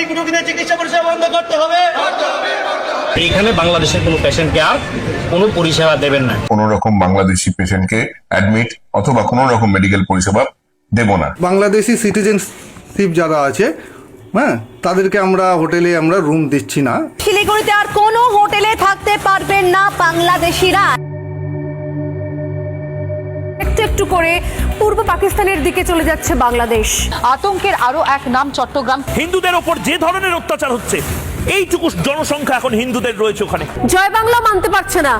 একাধিক রোগীদের চিকিৎসা পরিষেবা বন্ধ করতে হবে। এইখানে বাংলাদেশের কোনো পেশেন্টকে আর কোনো পরিষেবা দেবেন না। কোনো রকম বাংলাদেশি পেশেন্টকে অ্যাডমিট অথবা কোনো রকম মেডিকেল পরিষেবা দেব না। বাংলাদেশি সিটিজেনশিপ যারা আছে, হ্যাঁ, তাদেরকে আমরা হোটেলে আমরা রুম দিচ্ছি না। শিলিগুড়িতে আর কোনো হোটেলে থাকতে পারবেন না বাংলাদেশিরা। একটু একটু করে পূর্ব পাকিস্তানের দিকে চলে যাচ্ছে বাংলাদেশ। আতঙ্কের আরো এক নাম চট্টগ্রাম। হিন্দুদের ওপর যে ধরনের অত্যাচার হচ্ছে, এইটুকু জনসংখ্যা এখন হিন্দুদের রয়েছে ওখানে। জয় বাংলা মানতে পারছে না,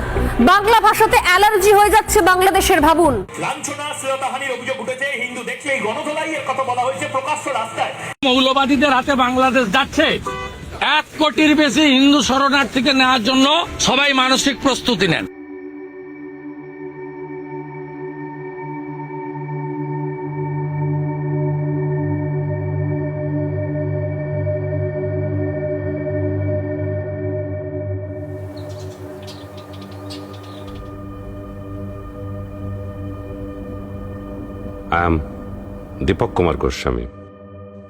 বাংলা ভাষাতে অ্যালার্জি হয়ে যাচ্ছে বাংলাদেশের। ভাবুন, লাঞ্ছনা শ্লীলতাহানির অভিযোগ উঠেছে। হিন্দু দেখলেই গণধোলাই এর কথা বলা হয়েছে প্রকাশ্য রাস্তায়। মৌলবাদীদের হাতে বাংলাদেশ যাচ্ছে। 1 কোটির বেশি হিন্দু শরণার্থীকে নেওয়ার জন্য সবাই মানসিক প্রস্তুতি নেন। I am Deepak Kumar Goswami,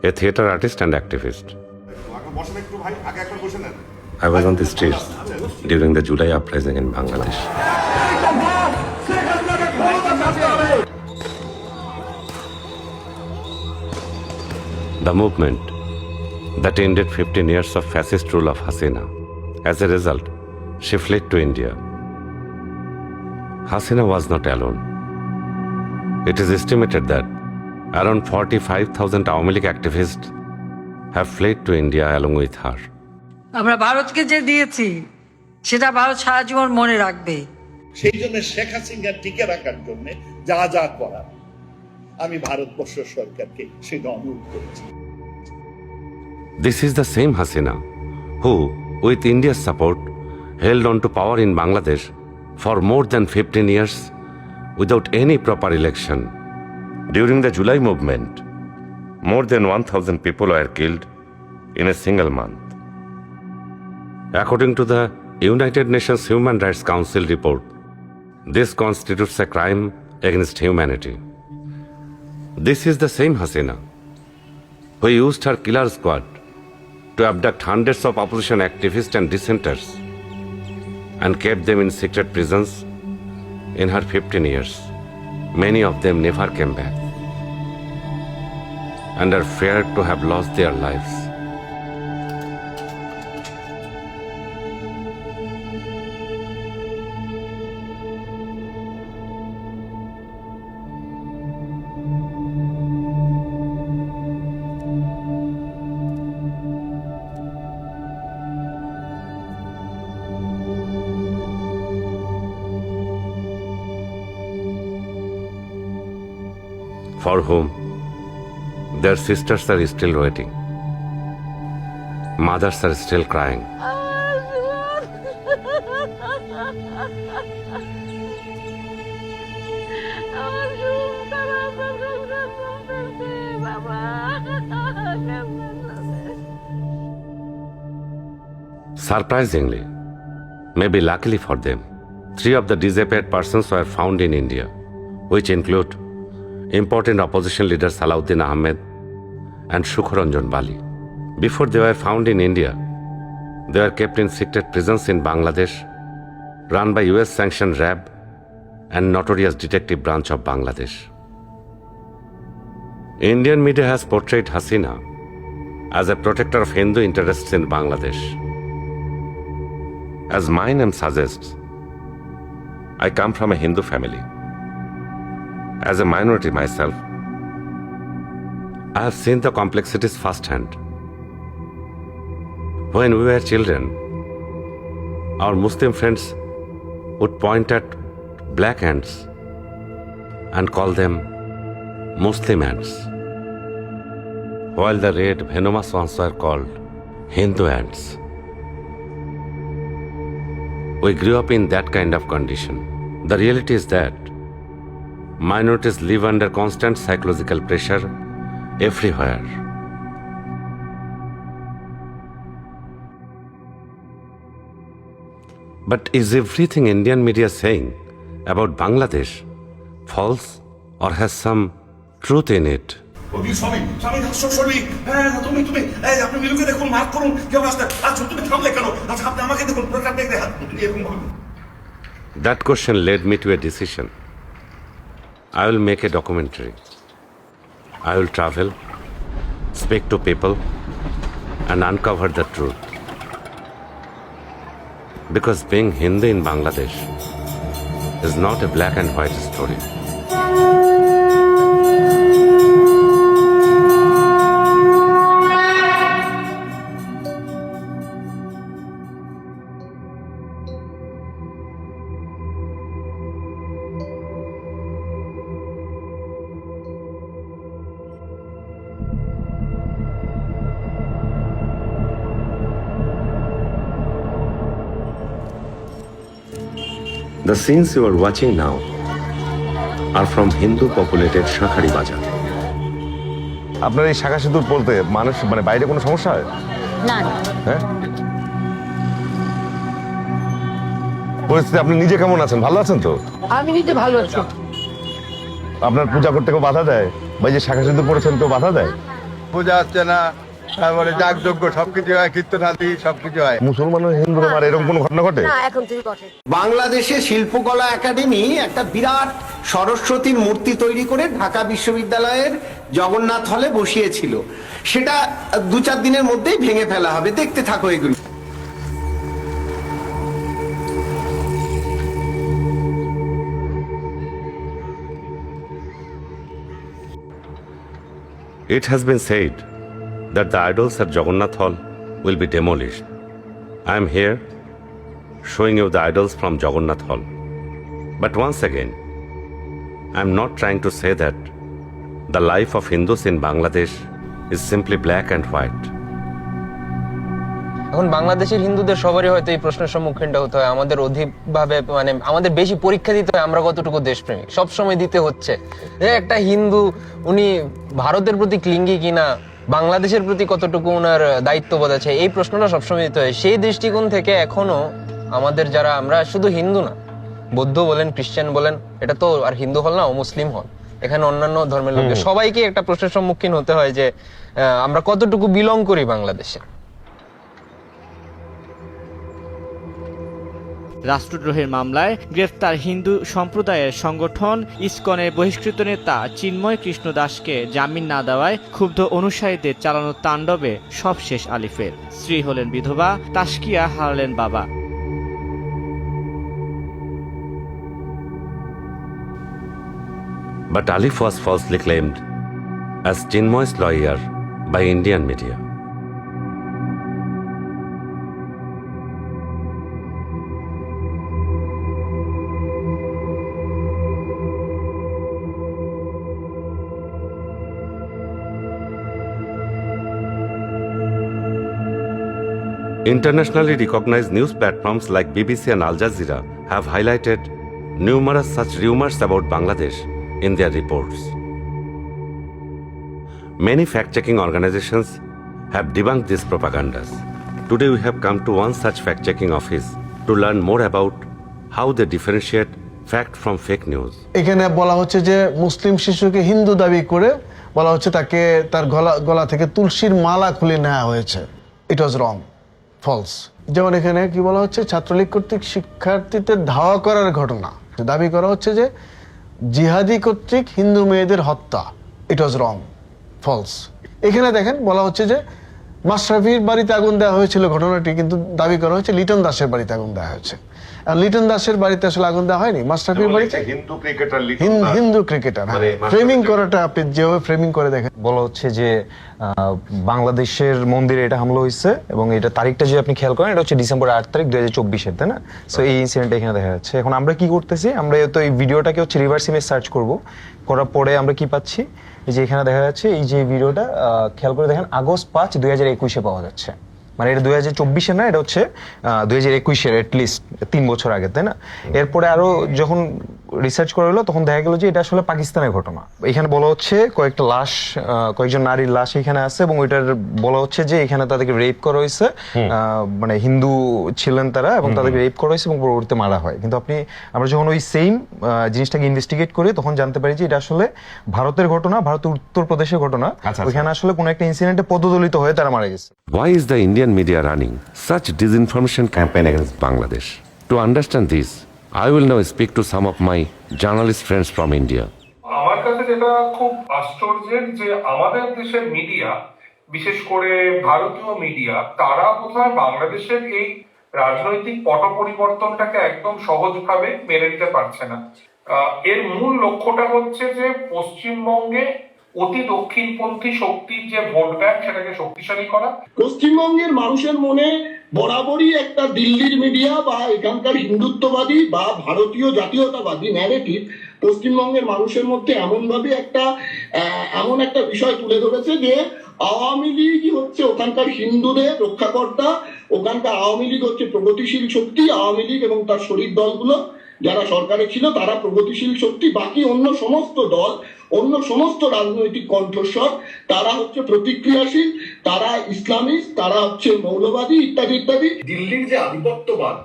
a theatre artist and activist. I was on the streets during the July uprising in Bangladesh. The movement that ended 15 years of fascist rule of Hasina. As a result, she fled to India. Hasina was not alone. It is estimated that around 45,000 Awami League activists have fled to India along with her. আমরা ভারতকে যে দিয়েছি সেটা ভারত সারা জীবন মনে রাখবে। সেই জন্য শেখ হাসিনা টিকে রাখার জন্য যা যা করার আমি ভারতবর্ষ সরকারকে সেটা অনুরোধ করেছি। This is the same Hasina who, with India's support, held on to power in Bangladesh for more than 15 years without any proper election. During the July movement, more than 1,000 people were killed in a single month. According to the United Nations Human Rights Council report, this constitutes a crime against humanity. This is the same Hasina who used her killer squad to abduct hundreds of opposition activists and dissenters and kept them in secret prisons. In her 15 years, many of them never came back and are feared to have lost their lives. For whom their sisters are still waiting. Mothers are still crying. Surprisingly, maybe luckily for them, 3 of the disappeared persons were found in India, which include important opposition leader Salahuddin Ahmed and Shukharanjan Bali. Before they were found in India, they were kept in secret prisons in Bangladesh, run by US-sanctioned RAB and notorious detective branch of Bangladesh. Indian media has portrayed Hasina as a protector of Hindu interests in Bangladesh. As my name suggests, I come from a Hindu family. As a minority myself, I have seen the complexities firsthand. When we were children, our Muslim friends would point at black ants and call them Muslim ants, while the red venomous ones were called Hindu ants. We grew up in that kind of condition. The reality is that minorities live under constant psychological pressure everywhere. But is everything Indian media saying about Bangladesh false or has some truth in it? স্বামী স্বামী হ্যাঁ তুমি তুমি এই আপনি মিলুকে দেখুন mark করুন কেউ আসতে আচ্ছা তুমি থামলে কেন আচ্ছা আপনি আমাকে দেখুন আপনি এরকম ভাবে। That question led me to a decision. I will make a documentary. I will travel, speak to people, and uncover the truth. Because being Hindu in Bangladesh is not a black and white story. The scenes you are watching now are from Hindu populated Shakhari Bazaar. আপনার এই শাখা সিঁদুর বলতে মানুষ মানে বাইরে কোনো সমস্যা হয়? না না হ্যাঁ, পরিস্থিতি আপনি নিজে কেমন আছেন? ভালো আছেন তো? আমি নিজে ভালো আছি। আপনার পূজা করতে কেউ বাধা দেয়? বা এই যে শাখা সিঁদুর পড়েছেন কেউ বাধা দেয়? পূজা হচ্ছে না, তারপরে যাগযজ্ঞ সবকিছু হয়, কীর্তনাদি সবকিছু হয়। মুসলমান ও হিন্দুরা মারে এরকম কোনো ঘটনা ঘটে? এখন থেকে ঘটে। বাংলাদেশে শিল্পকলা একাডেমি একটা বিরাট সরস্বতীর মূর্তি তৈরি করে ঢাকা বিশ্ববিদ্যালয়ের জগন্নাথ হলে বসিয়েছিল। সেটা 2-4 দিনের মধ্যেই ভেঙে ফেলা হবে, দেখতে থাকো এগুলো। It has been said that the idols at Jagannath Hall will be demolished. I am here showing you the idols from Jagannath Hall. But once again, I am not trying to say that the life of Hindus in Bangladesh is simply black and white. এখন বাংলাদেশের হিন্দুদের সবারই হয়তো এই প্রশ্নের সম্মুখীনটা হতে হয়, আমাদের অধিকভাবে মানে আমাদের বেশি পরীক্ষা দিতে হয় আমরা কতটুকু দেশপ্রেমিক, সবসময় দিতে হচ্ছে যে একটা হিন্দু উনি ভারতের প্রতি ক্লিঙ্গি কিনা, বাংলাদেশের প্রতি কতটুকু ওনার দায়িত্ববোধ আছে, এই প্রশ্নটা সবসময় দিতে হয়। সেই দৃষ্টিকোণ থেকে এখনো আমাদের যারা, আমরা শুধু হিন্দু না, বৌদ্ধ বলেন, খ্রিস্টান বলেন, এটা তো আর হিন্দু হল না, ও মুসলিম হল, এখানে অন্যান্য ধর্মের লোক, সবাইকে একটা প্রশ্নের সম্মুখীন হতে হয় যে আমরা কতটুকু বিলং করি বাংলাদেশে। রাষ্ট্রদ্রোহের মামলায় গ্রেফতার হিন্দু সম্প্রদায়ের সংগঠন ইসকনের বহিষ্কৃত নেতা চিন্ময় কৃষ্ণ দাসকে জামিন না দেওয়ায় ক্ষুব্ধ অনুসারীদের চালানো তাণ্ডবে সবশেষ আলিফের। স্ত্রী হলেন বিধবা, তাসকিয়া হারালেন বাবা। But Alif was falsely claimed as Chinmoy's lawyer by Indian media. Internationally recognized news platforms like BBC and Al Jazeera have highlighted numerous such rumors about Bangladesh in their reports. Many fact-checking organizations have debunked these propagandas. Today we have come to one such fact-checking office to learn more about how they differentiate fact from fake news. এখানে বলা হচ্ছে যে মুসলিম শিশুকে হিন্দু দাবি করে বলা হচ্ছে তাকে তার গলা থেকে তুলসীর মালা খুলে নেওয়া হয়েছে। ইট ওয়াজ রং, ফলস। যেমন এখানে কি বলা হচ্ছে, ছাত্রলীগ কর্তৃক শিক্ষার্থীদের ধাওয়া করার ঘটনা, দাবি করা হচ্ছে যে জিহাদি কর্তৃক হিন্দু মেয়েদের হত্যা। ইট ওয়াজ রং, ফলস। এখানে দেখেন বলা হচ্ছে যে মাশরাফির বাড়িতে আগুন দেওয়া হয়েছিল ঘটনাটি, কিন্তু দাবি করা হচ্ছে লিটন দাসের বাড়িতে আগুন দেওয়া হয়েছে। আর লিটন দাসের বাড়িতে আসলে আগুন দেওয়া হয়নি, মাশরাফির বাড়িতে। হিন্দু ক্রিকেটার ফ্রেমিং করাটা আপনি যেভাবে ফ্রেমিং করে দেখেন, বলা হচ্ছে যে বাংলাদেশের মন্দিরে এটা হামলা হয়েছে এবং এটা তারিখটা যদি আপনি খেয়াল করেন এটা হচ্ছে ডিসেম্বর 8 তারিখ 2024-এর, তাই না? সো এই ইনসিডেন্টটা এখানে দেখা যাচ্ছে। এখন আমরা কি করতেছি, আমরা তো এই ভিডিওটাকে হচ্ছে রিভার্স ইমেজ সার্চ করব, করার পরে আমরা কি পাচ্ছি, এই যে এখানে দেখা যাচ্ছে এই যে ভিডিওটা খেয়াল করে দেখেন, আগস্ট 5, 2021-এ পাওয়া যাচ্ছে। মানে এটা 2024-এ না, এটা হচ্ছে 2021-এর এটলিস্ট 3 বছর আগে, তাই না? এরপরে আরো যখন রিসার্চ করা হলো তখন দেখা গেল যে এটা আসলে পাকিস্তানের ঘটনা। এখানে বলা হচ্ছে কয়েকটা লাশ, কয়েকজন নারীর লাশ এখানে আছে এবং ওইটার বলা হচ্ছে যে এখানে তাদেরকে রেপ করা হয়েছে, মানে হিন্দু ছিলেন তারা এবং তাদেরকে রেপ করা হয়েছে এবং পরবর্তীতে মারা হয়। কিন্তু আমরা যখন ওই সেম জিনিসটাকে ইনভেস্টিগেট করি তখন জানতে পারি যে এটা আসলে ভারতের ঘটনা, ভারতের উত্তরপ্রদেশের ঘটনা। ওইখানে আসলে কোনো একটা ইনসিডেন্টে পদদলিত হয়ে তারা মারা গেছে। Why is the Indian media running such disinformation campaign against Bangladesh? To understand this, I will now speak to some of my journalist friends from India. আমার কাছে যেটা খুব আশ্চর্যের যে আমাদের দেশের মিডিয়া, বিশেষ করে ভারতীয় মিডিয়া, তারা বোধহয় বাংলাদেশের এই রাজনৈতিক পট পরিবর্তনটাকে একদম সহজভাবে মেনে নিতে পারছে না। এর মূল লক্ষ্যটা হচ্ছে যে পশ্চিমবঙ্গে অতি দক্ষিণপন্থী শক্তির যে ভোট ব্যাংক সেটাকে শক্তিশালী করা। পশ্চিমবঙ্গের মানুষের মনে বরাবরই একটা দিল্লির মিডিয়া বা এখানকার হিন্দুত্ববাদী বা ভারতীয় জাতীয়তাবাদী ন্যারেটিভ পশ্চিমবঙ্গের মানুষের মধ্যে এমন একটা বিষয় তুলে ধরেছে যে আওয়ামী লীগই হচ্ছে ওখানকার হিন্দুদের রক্ষাকর্তা, ওখানকার আওয়ামী লীগ হচ্ছে প্রগতিশীল শক্তি, আওয়ামী লীগ এবং তার শরিক দলগুলো যারা সরকারে ছিল তারা প্রগতিশীল শক্তি, বাকি অন্য সমস্ত দল, অন্য সমস্ত রাজনৈতিক কণ্ঠস্বর তারা হচ্ছে প্রতিক্রিয়াশীল, তারা ইসলামিস্ট, তারা হচ্ছে মৌলবাদী ইত্যাদি ইত্যাদি। দিল্লির যে আধিপত্যবাদ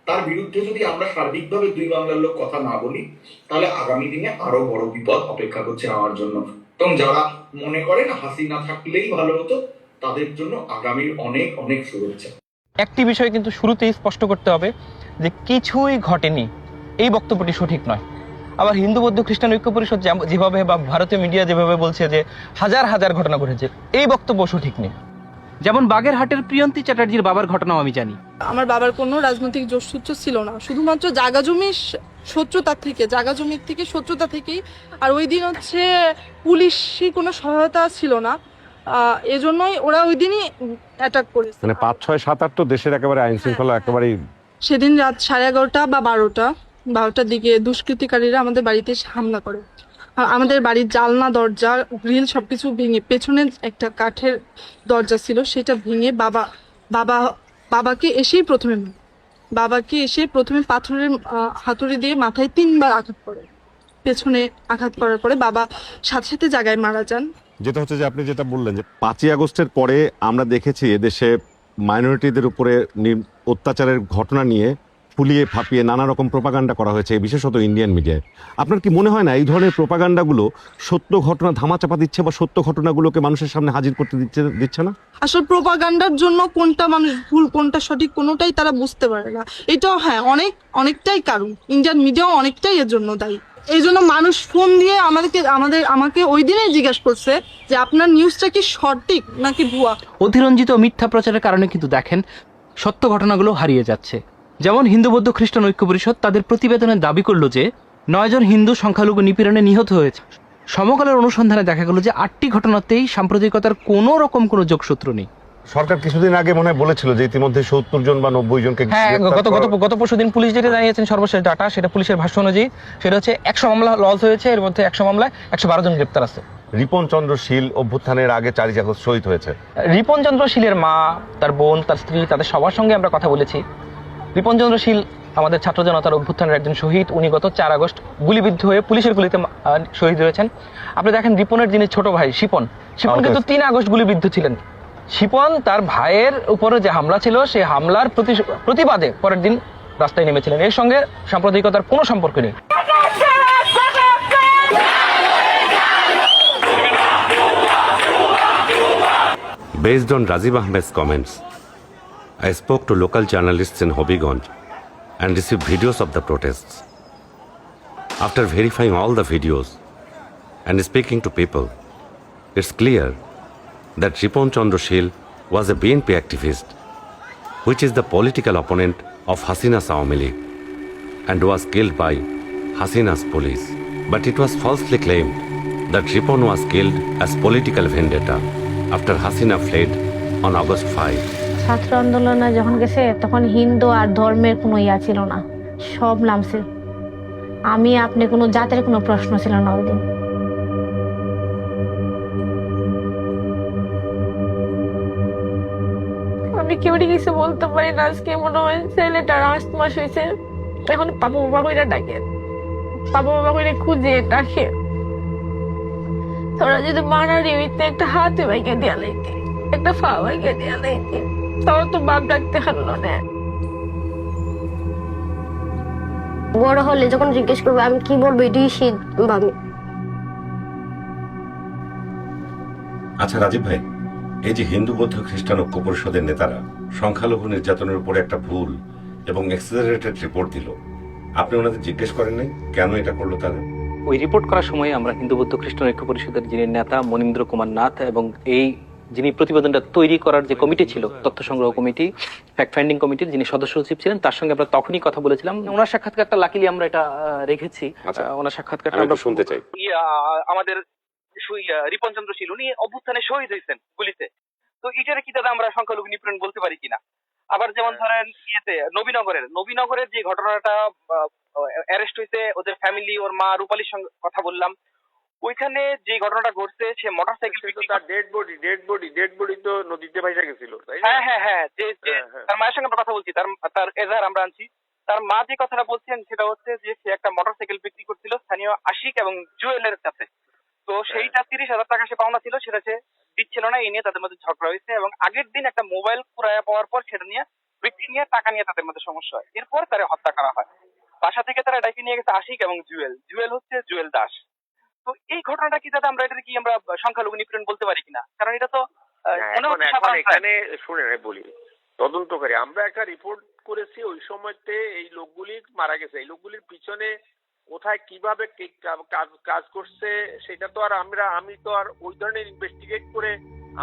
তার বিরুদ্ধে যদি আমরা সার্বিকভাবে দুই বাংলার লোক কথা না বলি তাহলে আগামী দিনে আরো বড় বিপদ অপেক্ষা করছে আমার জন্য। এবং যারা মনে করেন হাসিনা থাকলেই ভালো হতো তাদের জন্য আগামীর অনেক অনেক শুভেচ্ছা। একটি বিষয় কিন্তু শুরুতেই স্পষ্ট করতে হবে যে কিছুই ঘটেনি, এই বক্তব্যটি সঠিক নয়। আবার হিন্দু বৌদ্ধ খ্রিস্টান ঐক্য পরিষদ যেভাবে বা ভারতীয় মিডিয়া যেভাবে বলছে যে হাজার হাজার ঘটনা ঘটেছে, এই বক্তব্য সঠিক নেই। যেমন বাগেরহাটের প্রিয়ন্তী চ্যাটার্জির বাবার ঘটনাও আমি জানি। আমার বাবার কোনো রাজনৈতিক যোগসূত্র ছিল না, শুধুমাত্র জায়গা জমির শত্রুতা থেকেই। আর ওই দিন হচ্ছে পুলিশি কোনো সহায়তা ছিল না, এজন্যই ওরা ওই দিনই অ্যাটাক করেছে। মানে 5, 6, 7, 8 তো দেশের একেবারে আইন শৃঙ্খলা একেবারেই। সেদিন রাত 11:30 বা 12টার দিকে দুষ্কৃতিকারীরা আমাদের বাড়িতে হামলা করে। আমাদের বাড়ির জানলা দরজা গ্রিল সবকিছু ভেঙে, পেছনে একটা কাঠের দরজা ছিল সেটা ভেঙে বাবাকে এসে প্রথমে পাথরের হাতুড়ি দিয়ে মাথায় 3বার আঘাত করে। পেছনে আঘাত করার পরে বাবা সাথে সাথে জায়গায় মারা যান। যেটা হচ্ছে যে আপনি যেটা বললেন যে 5ই আগস্টের পরে আমরা দেখেছি এদেশে মাইনরিটিদের উপরে অত্যাচারের ঘটনা নিয়ে ফুলিয়ে ফাঁপিয়ে নানা রকম প্রোপাগান্ডা করা হয়েছে, বিশেষত ইন্ডিয়ান মিডিয়ায়। আপনার কি মনে হয় না এই ধরনের প্রোপাগান্ডাগুলো সত্য ঘটনা ধামাচাপা দিচ্ছে বা সত্য ঘটনাগুলোকে মানুষের সামনে হাজির করতে দিচ্ছে না? আসলে প্রোপাগান্ডার জন্য কোনটা মানুষ ভুল কোনটা সঠিক কোনোটাই তারা বুঝতে পারে না। এটাও হ্যাঁ অনেকটাই কারণ, ইন্ডিয়ান মিডিয়াও অনেকটাই এর জন্য দায়ী। এই জন্য মানুষ ফোন দিয়ে আমাকে ওই দিনেই জিজ্ঞাসা করছে যে আপনার নিউজটা কি সঠিক নাকি ভুয়া। অতিরঞ্জিত মিথ্যা প্রচারের কারণে কিন্তু দেখেন সত্য ঘটনাগুলো হারিয়ে যাচ্ছে। যেমন হিন্দু বৌদ্ধ খ্রিস্টান ঐক্য পরিষদ তাদের প্রতিবেদনে দাবি করলো যে 9 জন হিন্দু সংখ্যালঘু নিপীড়নে নিহত হয়েছে। সমকালের অনুসন্ধানে দেখা গেল যে 8টি ঘটনাতেই সাম্প্রদায়িকতার কোনো রকম কোনো যোগসূত্র নেই। সরকার কিছুদিন আগে মনে বলেছিল যে ইতিমধ্যে 70 জন বা 90 জনকে। হ্যাঁ, গত পরশুদিন পুলিশ যেটা জানিয়েছেন সর্বশেষ ডাটা, সেটা পুলিশের ভাষ্য অনুযায়ী সেটা হচ্ছে 100 মামলা লস হয়েছে, এর মধ্যে 100 মামলায় 112 জন গ্রেপ্তার আছে। রিপন চন্দ্র শীল অভ্যুত্থানের আগে 4 আগস্ট শহীদ হয়েছে। রিপন চন্দ্র শীলের মা, তার বোন, তার স্ত্রী, তাদের সবার সঙ্গে আমরা কথা বলেছি। রিপন চন্দ্র শীল আমাদের ছাত্র জনতার অভ্যুত্থানের একজন শহীদ। উনি গত 4 আগস্ট গুলিবিদ্ধ হয়ে পুলিশের গুলিতে শহীদ হয়েছেন। আপনি দেখেন রিপনের যিনি ছোট ভাই শিপন কিন্তু 3 আগস্ট গুলিবিদ্ধ ছিলেন। শিপন তার ভাইয়ের উপরে যে হামলা ছিল সেই হামলার প্রতিবাদে পরের দিন রাস্তায় নেমেছিলেন। এর সঙ্গে সাম্প্রদায়িকতার কোনো সম্পর্ক নেই। Based on Rajiv Ahmed's comments, I spoke to local journalists in Hobbygonj and received videos of the protests. After verifying all the videos and speaking to people, it's clear that Ripon Chandra Shil was a BNP activist, which is the political opponent of Hasina's Awami League, and was killed by Hasina's police. But it was falsely claimed that Ripon was killed as political vendetta after Hasina fled on August 5. ছাত্র আন্দোলনে যখন গেছে তখন হিন্দু আর ধর্মের কোনো ছিল না, সব নামছে। আপনি কোনো জাতের কোনো প্রশ্ন ছিল না ওই দিন। আমি কেউ কিছু বলতে পারি না। আজকে মনে হয় ছেলেটার 8 মাস হয়েছে, এখন পাপা বাবা কইরা ডাকে, পাপা বাবা কইরা খুঁজে ডাকে। তোরা যদি মানারি হইতে একটা হাতে ভাইকে দেয়া লাইতে, একটা পা ভাইকে দেয়া লাইতে, তোরা তো বাপ ডাকতে হারলো না। বড় হলে যখন জিজ্ঞেস করবে আমি কি বলবো, এটাই শিখবো আমি। আচ্ছা রাজীব ভাই, এই যে হিন্দু বৌদ্ধ খ্রিস্টান ঐক্য পরিষদের নেতারা সংখ্যালঘু নির্যাতনের উপরে একটা ভুল এবং এক্সেলারেটেড রিপোর্ট দিল, আপনি ওনাদের জিজ্ঞেস করেন নাই কেন এটা করলো তারা? ওই রিপোর্ট করার সময় আমরা হিন্দু বৌদ্ধ খ্রিস্টান ঐক্য পরিষদের যিনি নেতা মনীন্দ্র কুমার নাথ এবং এই যিনি প্রতিবেদনটা তৈরি করার যে কমিটি ছিল, তথ্য সংগ্রহ কমিটি, ফ্যাক্ট ফাইন্ডিং কমিটির যিনি সদস্য সচিব ছিলেন, তার সঙ্গে আমরা তখনই কথা বলেছিলাম। ওনার সাক্ষাৎকারটা লাকিলি আমরা এটা রেখেছি। ওনার সাক্ষাৎকারটা আমরা শুনতে চাই। আমাদের রিপন চন্দ্র শীল উনি অভ্যুত্থানে শহীদ হয়েছেন গুলিতে, তো এটার কি দাদা আমরা সংখ্যালঘু নিপীড়ন বলতে পারি কিনা? আবার যেমন ধরেন নবীনগরের যে ঘটনাটা অ্যারেস্ট হয়েছে, ওদের ফ্যামিলি, ওর মা রূপালীর সঙ্গে কথা বললাম, ওইখানে যে ঘটনাটা ঘটছে সে মোটরসাইকেল, ডেড বডি তো নদীতে ভাইসা গেছিল। হ্যাঁ যে তার মায়ের সঙ্গে আমরা কথা বলছি, তার এজাহার আমরা আনছি। তার মা যে কথাটা বলছেন সেটা হচ্ছে যে সে একটা মোটরসাইকেল বিক্রি করছিল স্থানীয় আশিক এবং জুয়েলের কাছে, তো সেইটা 30,000 টাকা সে পাওনা ছিল, সেটা সে দিচ্ছিল না, এই নিয়ে তাদের মধ্যে ঝগড়া হয়েছে এবং আগের দিন একটা মোবাইল কুড়াইয়া পাওয়ার পর সেটা নিয়ে বিক্রি নিয়ে টাকা নিয়ে তাদের মধ্যে সমস্যা হয়। এরপর তারা হত্যা করা হয়। বাসা থেকে তারা ডাইকে নিয়ে গেছে আশিক এবং জুয়েল হচ্ছে জুয়েল দাস। তো এই ঘটনাটা কি দাদা আমরা এটা কি আমরা সংখ্যালঘু নিপীড়ন বলতে পারি কিনা? কারণ এটা তো এখানে শুনে বলি, তদন্তকারী আমরা একটা রিপোর্ট করেছি, ওই সময়তে এই লোকগুলি মারা গেছে, এই লোকগুলির পিছনে কোথায় কিভাবে কাজ করছে সেটা তো আর আমি তো আর ওই ধরনের ইনভেস্টিগেট করে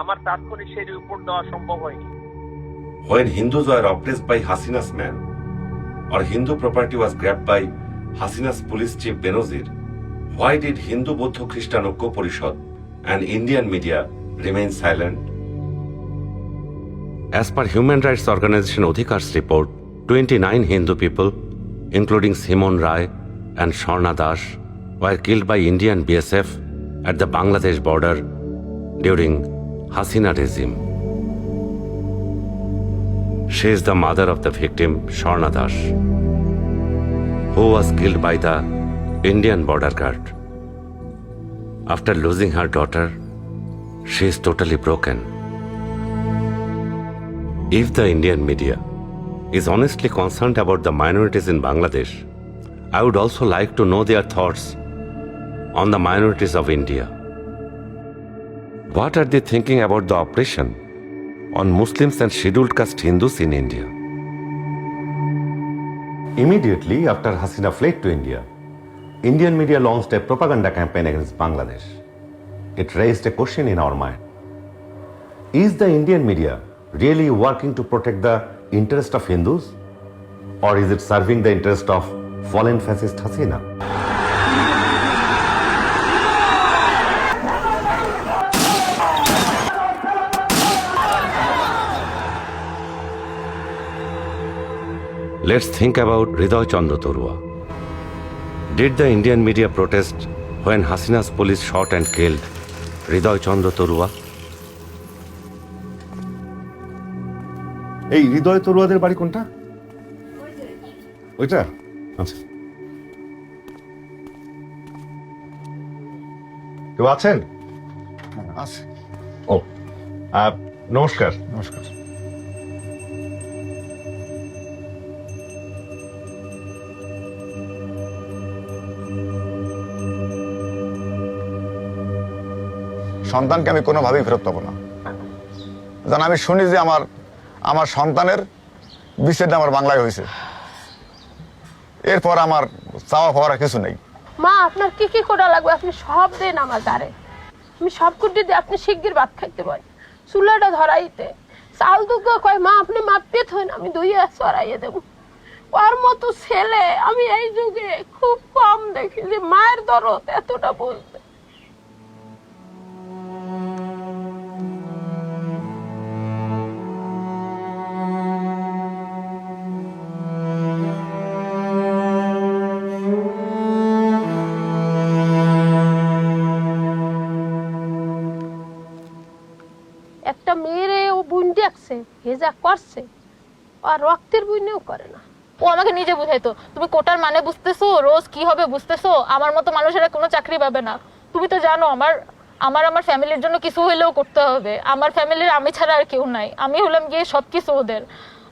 আমার তাৎক্ষণিক সেই রিপোর্ট দেওয়া সম্ভব হয়নি। When Hindus were oppressed by Hasina's man, or Hindu property was grabbed by Hasina's police chief Benazir, why did Hindu Buddha Christian ঐক্য Porishad and Indian media remain silent? As per Human Rights Organization Odhikar's report, 29 Hindu people, including Simon Rai and Sharna Das, were killed by Indian BSF at the Bangladesh border during Hasina regime. She is the mother of the victim, Sharna Das, who was killed by the Indian border guard. After losing her daughter, she is totally broken. If the Indian media is honestly concerned about the minorities in Bangladesh, I would also like to know their thoughts on the minorities of India. What are they thinking about the oppression on Muslims and scheduled caste Hindus in India? Immediately after Hasina fled to India, Indian media launched a propaganda campaign against Bangladesh. It raised a question in our mind. Is the Indian media really working to protect the interest of Hindus? Or is it serving the interest of fallen fascist Hasina? Let's think about Hridoy Chandra Torua. Did the Indian media protest when Hasina's police shot and killed Hridoy Chandra Torua? এই হৃদয় তরুয়াদের বাড়ি কোনটা? ওইটা? আচ্ছা, কেউ আছেন? আছে। ও, নমস্কার। নমস্কার। সন্তানকে আমি কোনোভাবেই ফেরত পাবো না। যেন আমি শুনি যে আমার সন্তানের বিচ্ছেদ আমার বাংলায় হয়েছে, এরপর আমার চাওয়া পাওয়ার কিছু নেই। মা আপনার কি কি করা লাগবে আপনি সব দেন আমার দ্বারে, আমি সব কুটি দিয়ে আপনি শিগগির ভাত খাইতে পারেন, চুলাটা ধরাইতে চাল দুগ্গ কয় মা আপনি মাপতে থইন আমি দইয়ে চড়াইয়ে দেবো। ওর মতো ছেলে আমি এই যুগে খুব কম দেখি যে মায়ের দরদ এতটা বলতে। একটা মেয়েরে ও বুনটা দেখছে এ যা করছে আর রক্তের বুঝনেও করে না। ও আমাকে নিজে বুঝাইতো, তুমি কোটার মানে বুঝতেছো, রোজ কি হবে বুঝতেছো, আমার মতো মানুষেরা কোনো চাকরি পাবে না। তুমি তো জানো আমার ফ্যামিলির জন্য কিছু হইলেও করতে হবে, আমার ফ্যামিলির আমি ছাড়া আর কেউ নাই, আমি হলাম গিয়ে সবকিছু ওদের।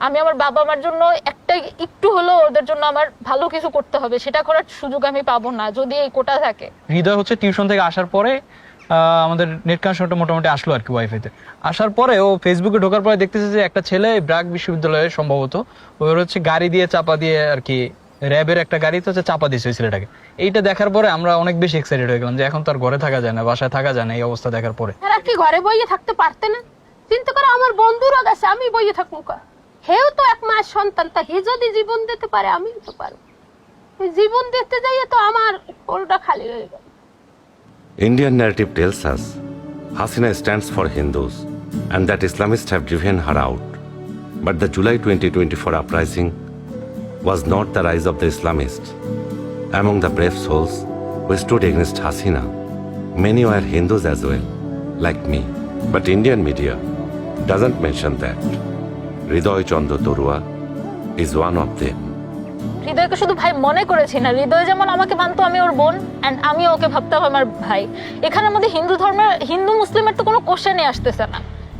আমি আমার বাবা মার জন্য একটা একটু হলেও ওদের জন্য আমার ভালো কিছু করতে হবে, সেটা করার সুযোগ আমি পাবো না যদি এই কোটা থাকে। হৃদয় হচ্ছে টিউশন থেকে আসার পরে আমাদের নেট কানেকশনটা মোটামুটি আসলো আর কি ওয়াইফাইতে। আসার পরে ও ফেসবুকে ঢোকার পরে দেখতেছে যে একটা ছেলে ব্র্যাক বিশ্ববিদ্যালয়ে সম্ভবত ওর হচ্ছে গাড়ি দিয়ে চাপা দিয়ে আর কি, র্যাবের একটা গাড়িতে হচ্ছে চাপা দিয়েছে ওই ছেলেটাকে। এইটা দেখার পরে আমরা অনেক বেশি এক্সাইটেড হয়ে গেলাম যে এখন তো আর ঘরে থাকা যায় না, বাসায় থাকা যায় না এই অবস্থা দেখার পরে। এরা কি ঘরে বইয়ে থাকতে পারতে না? চিন্তা করো আমার বন্ধুরা গেছে, আমি বইয়ে থাকবো কা? হেও তো এক মাস সন্তান, তা হে যদি জীবন দিতে পারে আমিও তো পারবো। জীবন দিতে যাইয়ে তো আমার কোলটা খালি হয়ে গেল। Indian narrative tells us Hasina stands for Hindus and that Islamists have driven her out. But the July 2024 uprising was not the rise of the Islamists. Among the brave souls who stood against Hasina, many were Hindus as well, like me. But Indian media doesn't mention that. Hridoy Chandra Torua is one of them. হৃদয়কে শুধু ভাই মনে করেছি না, হৃদয় যেমন আমাকে মানতো আমি ওর বোন, অ্যান্ড আমি ওকে ভাবতাম আমার ভাই। এখানের মধ্যে হিন্দু মুসলিমের তো কোনো কোশ্চেনই আসতেছে না।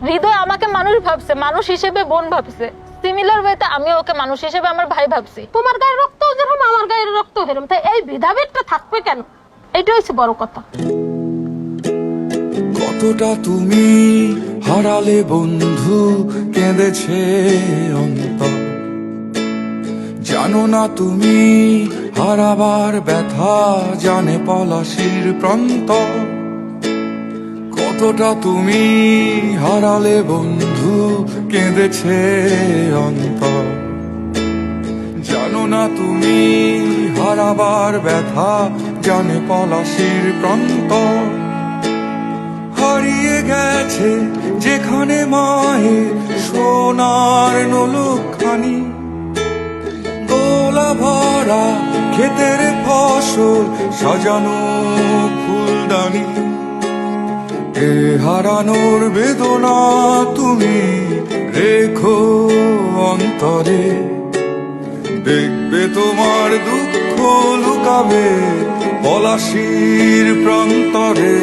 হৃদয় আমাকে মানুষ ভাবছে, মানুষ হিসেবে বোন ভাবছে, সিমিলার ওয়েতে আমি ওকে মানুষ হিসেবে আমার ভাই ভাবছি। তোমার গায়ের রক্ত যেরকম আমার গায়ের রক্ত হেরম, তাই এই ভেদাভেদটা থাকবে কেন? এটা হচ্ছে বড় কথা। কতটা তুমি হারালে বন্ধু, কেঁদেছে অন্তর, জানো না তুমি হারাবার ব্যথা, জানে পলাশির প্রান্ত। কতটা তুমি হারালে বন্ধু, কেঁদেছে অন্তর, জানো না তুমি হারাবার ব্যথা, জানে পলাশির প্রান্ত। হারিয়ে গেছে যেখানে মায়ের সোনার নোলখানি, গোলা ভরা ক্ষেতের ফসল, সাজানো ফুলদানি। এ হারানোর বেদনা তুমি রেখো অন্তরে, দেখবে তোমার দুঃখ লুকাবে পলাশির প্রান্তরে।